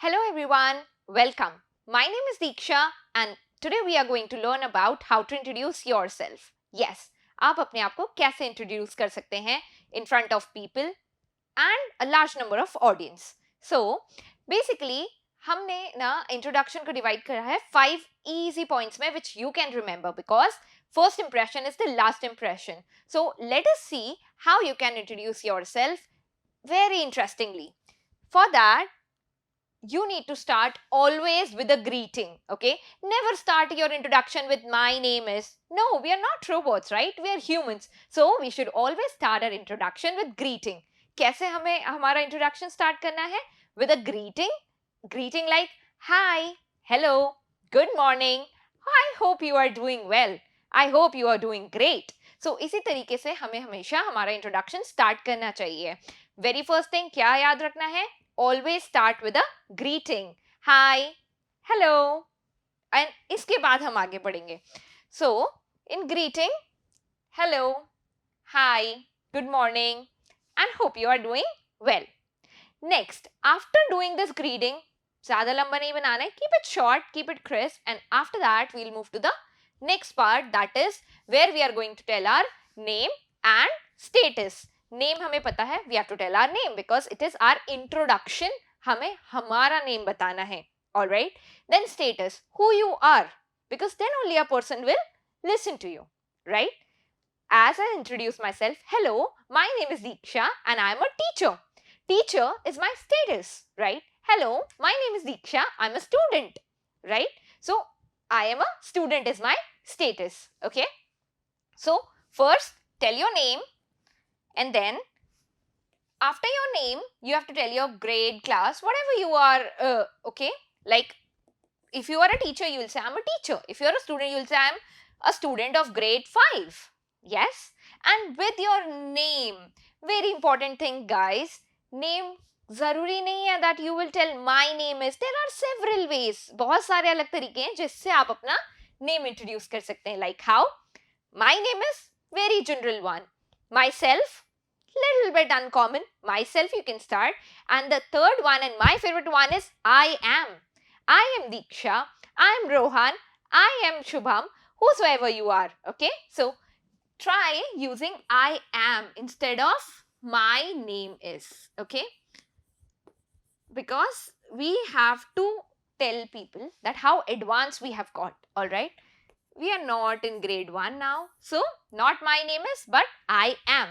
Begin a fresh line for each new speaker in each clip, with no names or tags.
Hello everyone, welcome. My name is Deeksha and today we are going to learn about how to introduce yourself. Yes, आप अपने आप को कैसे introduce कर सकते हैं in front of people and a large number of audience. So, basically हमने ना introduction को divide करा है 5 easy points में which you can remember because first impression is the last impression. So, let us see how you can introduce yourself very interestingly. For that, you need to start always with a greeting. Okay, never start your introduction with my name is. No, we are not robots, right? We are humans, so we should always start our introduction with greeting. कैसे हमें हमारा introduction start करना है? With a greeting like hi, hello, good morning, I hope you are doing well, I hope you are doing great. So इसी तरीके से हमें हमेशा हमारा introduction start करना चाहिए. Very first thing क्या याद रखना है? Always start with a greeting. Hi, hello. And इसके बाद हम आगे बढ़ेंगे. So, in greeting, hello, hi, good morning, and hope you are doing well. Next, after doing this greeting, ज़्यादा लंबा नहीं बनाना है. Keep it short, keep it crisp, and after that, we'll move to the next part, that is where we are going to tell our name and status. Name हमें पता है, we have to tell our name because it is our introduction. हमें हमारा name बताना है. Alright. Then status, who you are, because then only a person will listen to you. Right? As I introduce myself, hello, my name is Deeksha and I am a teacher. Teacher is my status. Right? Hello, my name is Deeksha, I am a student. Right? So, I am a student is my status. Okay? So, first tell your name. And then, after your name, you have to tell your grade, class, whatever you are, okay? Like, if you are a teacher, you will say, I'm a teacher. If you are a student, you will say, I'm a student of grade 5. Yes? And with your name, very important thing, guys, name ज़रूरी नहीं है that you will tell my name is. There are several ways. बहुत सारे अलग तरीके हैं जिससे आप अपना name introduce कर सकते हैं. Like how? My name is very general one. Myself, little bit uncommon. Myself you can start. And the third one and my favorite one is I am. I am Deeksha. I am Rohan. I am Shubham. Whosoever you are. Okay. So try using I am instead of my name is. Okay. Because we have to tell people that how advanced we have got. Alright. We are not in grade 1 now. So, not my name is, but I am.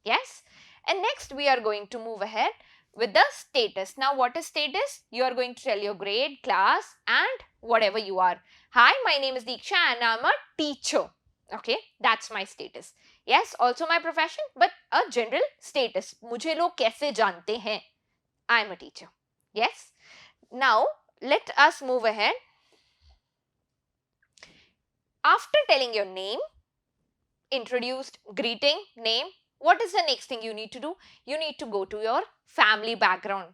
Yes. And next we are going to move ahead with the status. Now, what is status? You are going to tell your grade, class and whatever you are. Hi, my name is Deeksha and I am a teacher. Okay, that's my status. Yes, also my profession, but a general status. मुझे लोग कैसे जानते हैं? I am a teacher. Yes. Now, let us move ahead. After telling your name, introduced, greeting, name, what is the next thing you need to do? You need to go to your family background.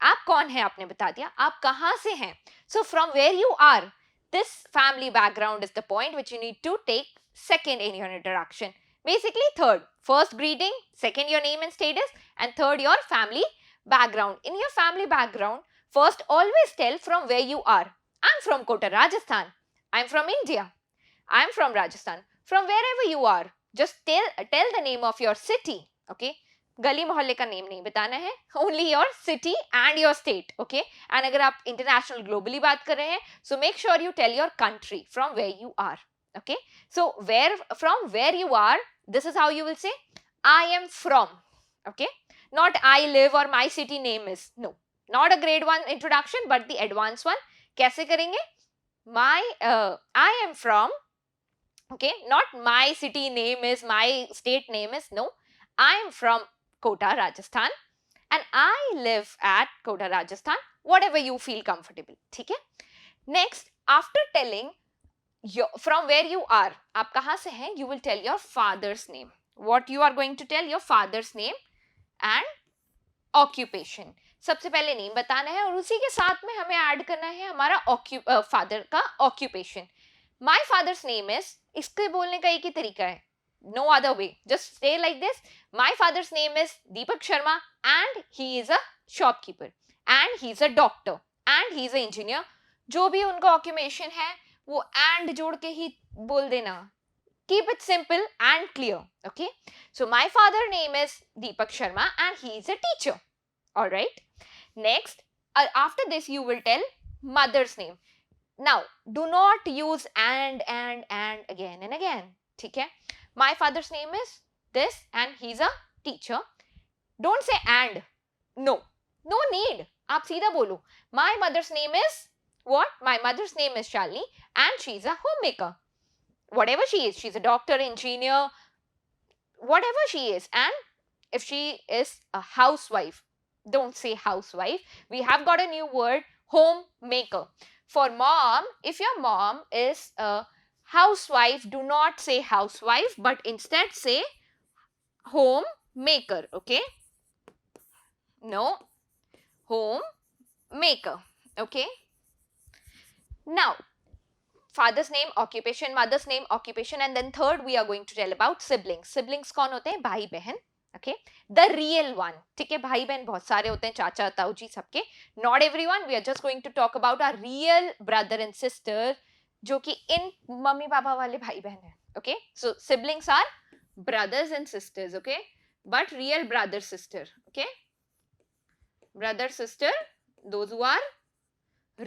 आप कौन है आपने बता दिया, आप कहाँ से हैं? So from where you are, this family background is the point which you need to take second in your introduction. Basically third, first greeting, second your name and status, and third your family background. In your family background, first always tell from where you are. I'm from Kota, Rajasthan. I'm from India. I'm from Rajasthan. From wherever you are, just tell the name of your city. Okay. गली मोहल्ले का name नहीं बताना है. Only your city and your state. Okay. And अगर आप international globally बात कर रहे हैं, so make sure you tell your country from where you are. Okay. So from where you are, this is how you will say, I am from. Okay. Not I live or my city name is. No. Not a grade 1 introduction, but the advanced one. कैसे करेंगे? I am from. Okay, not my city name is, my state name is. No, I am from Kota, Rajasthan and I live at Kota, Rajasthan. Whatever you feel comfortable. ठीक है? Next, after telling from where you are, आप कहाँ से हैं, you will tell your father's name. What you are going to tell? Your father's name and occupation. सबसे पहले name बताना है और उसी के साथ में हमें ऐड करना है हमारा फादर का occupation. My father's name is, इसके बोलने का एक ही तरीका है. No other way. Just say like this. My father's name is Deepak Sharma and he is a shopkeeper and he is a doctor and he is an engineer. जो भी उनका occupation है वो and जोड़ के ही बोल देना. Keep it simple and clear. Okay, so my father name is Deepak Sharma and he is a teacher. All right, next after this you will tell mother's name. Now do not use and again and again. ठीक है, my father's name is this and he's a teacher. Don't say and. No need. आप सीधा बोलो my mother's name is what? My mother's name is Shalini and she's a homemaker. Whatever she is, she's a doctor, engineer, whatever she is. And if she is a housewife, don't say housewife. We have got a new word, homemaker. For mom, if your mom is a housewife, do not say housewife, but instead say homemaker. Okay, no, homemaker. Okay, now father's name, occupation, mother's name, occupation, and then third we are going to tell about siblings. Siblings कौन होते हैं? भाई बहन. Okay, the real one. ठीक है, भाई बहन बहुत सारे होते हैं, चाचा ताऊ जी सबके. Not everyone. We are just going to talk about our real brother and sister, जो कि इन मम्मी पापा वाले भाई बहन हैं. Okay, so siblings are brothers and sisters. Okay, but real brother sister. Okay, brother sister, those who are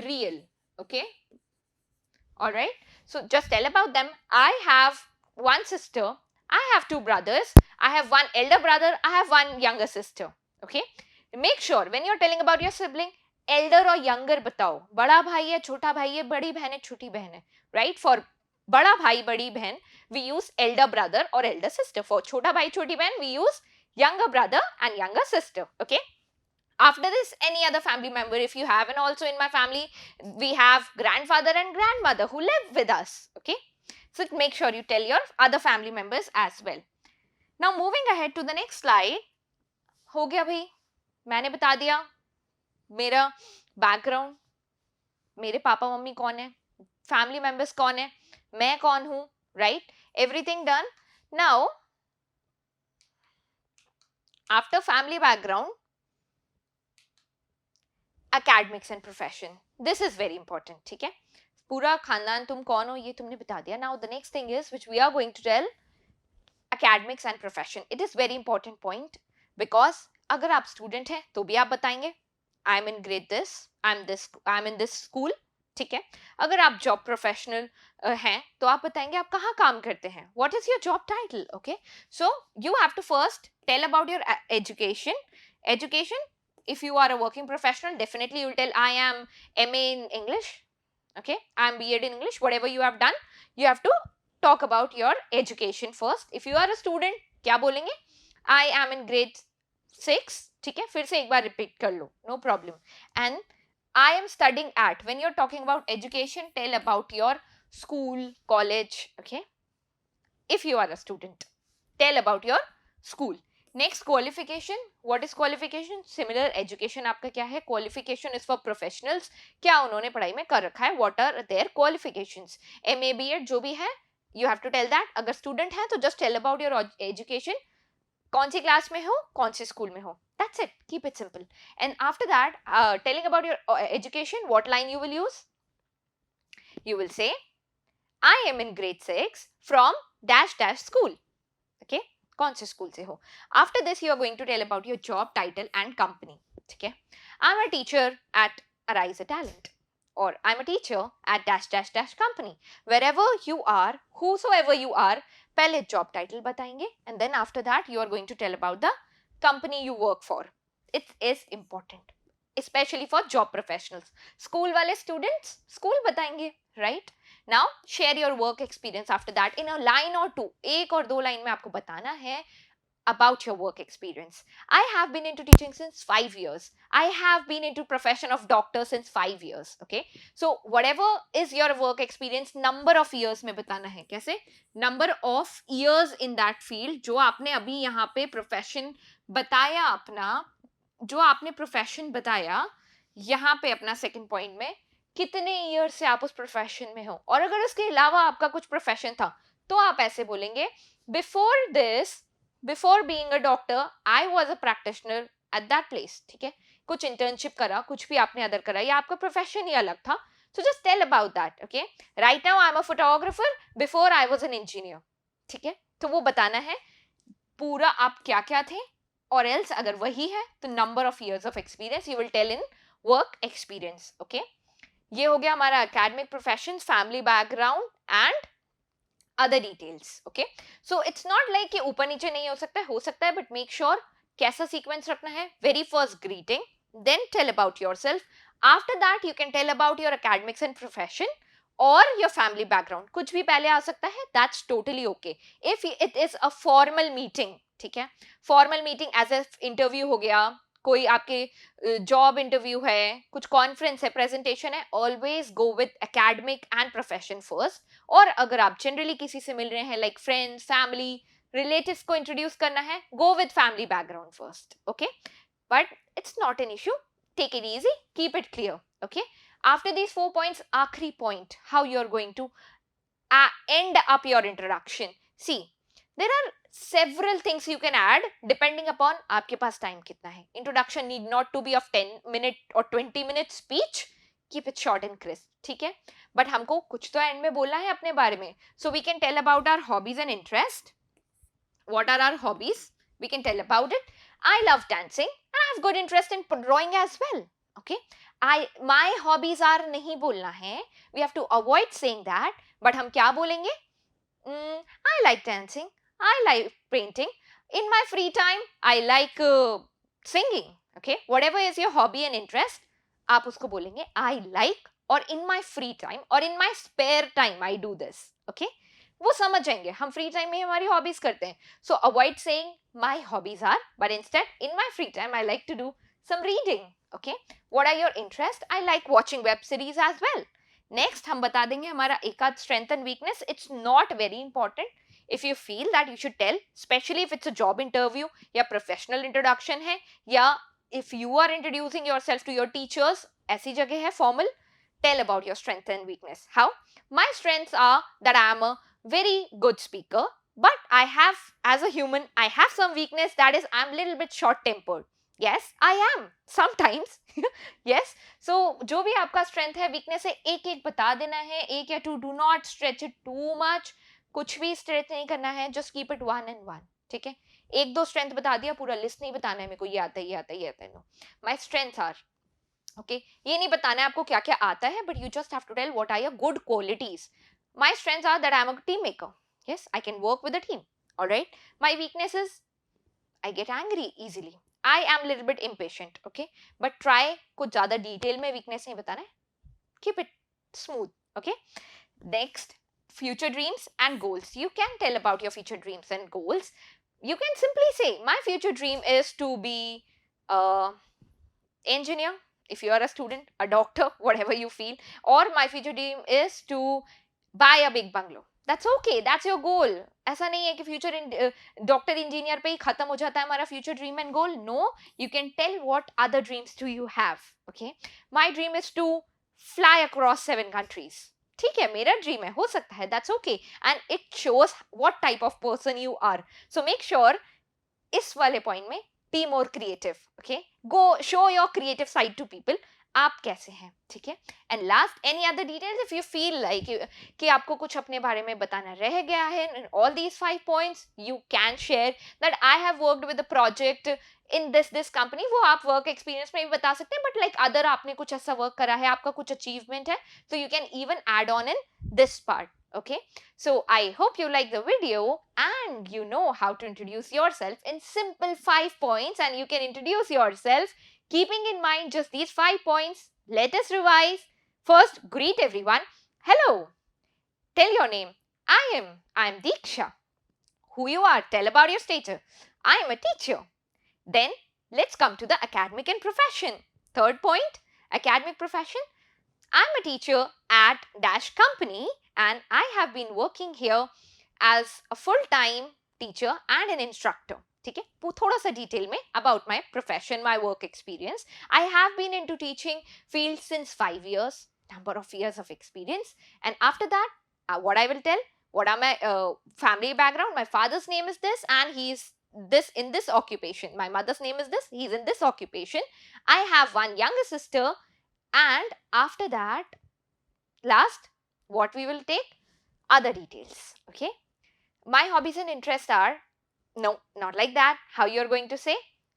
real. Okay. All right, so just tell about them. I have one sister, I have two brothers, I have one elder brother, I have one younger sister. Okay, make sure when you're telling about your sibling, elder or younger बताओ. बड़ा भाई है, छोटा भाई है, बड़ी बहन है, छोटी बहन है. Right, for बड़ा भाई बड़ी बहन we use elder brother or elder sister. For छोटा भाई छोटी बहन we use younger brother and younger sister. Okay, after this, any other family member if you have, and also in my family we have grandfather and grandmother who live with us. Okay, so make sure you tell your other family members as well. Now moving ahead to the next slide. हो गया भाई, मैंने बता दिया मेरा background, मेरे papa mummy कौन है, फैमिली मेंबर्स कौन है, मैं कौन हूं. Right, everything done. Now after family background, academics and profession. This is very important. ठीक है, पूरा खानदान तुम कौन हो ये तुमने बता दिया. Now the next thing is which we are going to tell, academics and profession. It is very important point because अगर आप student हैं तो भी आप बताएंगे I am in grade this, I am in this school. ठीक है, अगर आप job professional हैं तो आप बताएंगे आप कहाँ काम करते हैं. What is your job title? Okay, so you have to first tell about your education. If you are a working professional, definitely you will tell I am MA in English. Okay, I am B.Ed in English. Whatever you have done, you have to talk about your education first. If you are a student, क्या बोलेंगे? I am in grade 6. ठीक है, फिर से एक बार repeat कर लो, no problem. And I am studying at. When you're talking about education, tell about your school, college. Okay, if you are a student, tell about your school. Next, qualification. What is qualification? Similar education आपका क्या है? Qualification is for professionals. क्या उन्होंने पढ़ाई में कर रखा है? What are their qualifications? MA, B.Ed जो भी है, you have to tell that. अगर student है तो just tell about your education. कौन सी क्लास में हो, कौन सी स्कूल में हो. That's it. Keep it simple. And after that, telling about your education, what line you will use? You will say, I am in grade 6 from dash dash school. Okay, कौन से school से हो. After this, you are going to tell about your job title and company. ठीक है, I'm a teacher at Arise a Talent, or I'm a teacher at dash dash dash company. Wherever you are, whosoever you are, पहले job title बताएंगे and then after that you are going to tell about the company you work for. It is important, especially for job professionals. School वाले students school बताएंगे, right? Now share your work experience after that in a line or two. एक और दो line में आपको बताना है about your work experience. I have been into teaching since 5 years. I have been into profession of doctor since 5 years. Okay, so whatever is your work experience, number of years में बताना है. कैसे? Number of years in that field. जो आपने अभी यहाँ पे profession बताया अपना, जो आपने profession बताया यहाँ पे अपना second point में, कितने ईयर से आप उस प्रोफेशन में हो. और अगर उसके अलावा आपका कुछ प्रोफेशन था तो आप ऐसे बोलेंगे, before this, before being a doctor, I was a practitioner at that place. ठीक है, कुछ इंटर्नशिप करा, कुछ भी आपने अदर करा, या आपका प्रोफेशन ही अलग था, so just tell about that. Okay, right now I'm a photographer, before I was an engineer. ठीक है, तो वो बताना है पूरा आप क्या क्या थे, और एल्स अगर वही है तो number of years of experience you will tell in work experience. Okay, ये हो गया हमारा academic profession, family background and other details. Okay, so it's not like कि ऊपर नीचे नहीं हो सकता है, बट मेक श्योर कैसा सीक्वेंस रखना है. Very first greeting, then tell about yourself, after that you can tell about your academics and profession और योर फैमिली बैकग्राउंड. कुछ भी पहले आ सकता है, that's totally okay if it is a formal meeting. ठीक है, formal meeting as a interview हो गया, कोई आपके जॉब इंटरव्यू है, कुछ कॉन्फ्रेंस है, प्रेजेंटेशन है, always go with academic and profession first. और अगर आप जनरली किसी से मिल रहे हैं, लाइक फ्रेंड्स, फैमिली, रिलेटिव्स को इंट्रोड्यूस करना है, go with family background first. Okay, but it's not an issue, take it easy, keep it clear. Okay, after these 4 points, आखिरी point, how you are going to end up your introduction. See, there are several things you can add depending upon आपके पास time कितना है. Introduction need not to be of 10-minute or 20-minute speech. Keep it short and crisp. ठीक है, but हमको कुछ तो and में बोलना है अपने बारे में. So we can tell about our hobbies and interest. What are our hobbies? We can tell about it. I love dancing and I have good interest in drawing as well. Okay, my hobbies are नहीं बोलना है, we have to avoid saying that. but हम क्या बोलेंगे? I like dancing, I like painting, in my free time I like singing. Okay, whatever is your hobby and interest, आप उसको बोलेंगे I like, और in my free time और in my spare time I do this. Okay, वो समझ जाएंगे हम free time में हमारी हॉबीज करते हैं. So avoid saying my hobbies are, but instead in my free time I like to do some reading. Okay, what are your interests? I like watching web series as well. Next हम बता देंगे हमारा एक आध strength and weakness. It's not very important. If you feel that you should tell, especially if it's a job interview या professional introduction है, या if you are introducing yourself to your teachers, ऐसी जगह है formal, tell about your strength and weakness. How? My strengths are that I am a very good speaker, but I have, as a human, I have some weakness, that is I'm little bit short tempered. Yes, I am sometimes. Yes, so जो भी आपका strength है, weakness है, एक एक बता देना है, एक या two. Do not stretch it too much, कुछ भी स्ट्रेच नहीं करना है, just keep it one and one. ठीक है, एक दो स्ट्रेंथ बता दिया, पूरा लिस्ट नहीं बताना है मेरे को ये आता है ये आता है ये आता है. No, my strengths are. Okay, ये नहीं बताना है आपको क्या क्या आता है, but you just have to tell what are your good qualities. My strengths are that I am a team maker. Yes, I can work with a team. Alright, my weakness is I get angry easily. I am little bit impatient. Okay, but try कुछ ज़्यादा detail में weakness नहीं बताना है. Keep it smooth. Okay. Next, future dreams and goals. You can tell about your future dreams and goals. You can simply say, my future dream is to be a engineer. If you are a student, a doctor, whatever you feel. Or my future dream is to buy a big bungalow. That's okay, that's your goal. ऐसा नहीं है कि future doctor engineer पे ही खत्म हो जाता है हमारा future dream and goal. No, you can tell what other dreams do you have. Okay, my dream is to fly across 7 countries. ठीक है, मेरा ड्रीम है, हो सकता है, that's okay, and it shows what type of person you are. So make sure इस वाले पॉइंट में be more creative. Okay, go show your creative side to people, आप कैसे हैं. ठीक है, and last, any other details if you feel like कि आपको कुछ अपने बारे में बताना रह गया है in all these 5 points, you can share that I have worked with a project in this company. वो आप वर्क एक्सपीरियंस में भी बता सकते हैं, बट लाइक अदर आपने कुछ ऐसा वर्क करा है, आपका कुछ अचीवमेंट है, तो you can even add on in this part. Okay, so I hope you like the video and you know how to introduce yourself in simple 5 points, and you can introduce yourself keeping in mind just these 5 points. Let us revise. First, greet everyone. Hello. Tell your name. I'm Deeksha. Who you are? Tell about your stature. I am a teacher. Then let's come to the academic and profession. Third point, academic profession. I'm a teacher at dash company and I have been working here as a full-time teacher and an instructor. ठीक है, थोड़ा सा detail में about my profession, my work experience. I have been into teaching field since 5 years, number of years of experience. And after that, what I will tell, what are my family background. My father's name is this and he is this in this occupation. My mother's name is this, he's in this occupation. I have one younger sister, and after that, last, what we will take? Other details. Okay. My hobbies and interests are, no, not like that. How you're going to say?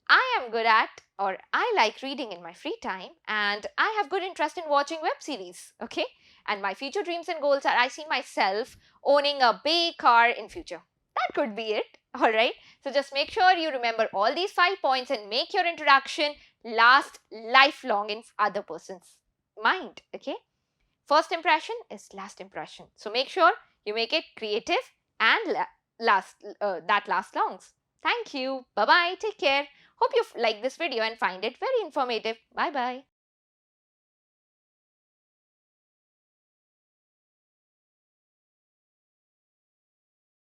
I am good at, or I like reading in my free time, and I have good interest in watching web series. Okay. And my future dreams and goals are, I see myself owning a big car in future. That could be it. All right. So just make sure you remember all these 5 points and make your introduction last lifelong in other person's mind. Okay. First impression is last impression. So make sure you make it creative and that lasts long. Thank you. Bye bye. Take care. Hope you like this video and find it very informative. Bye bye.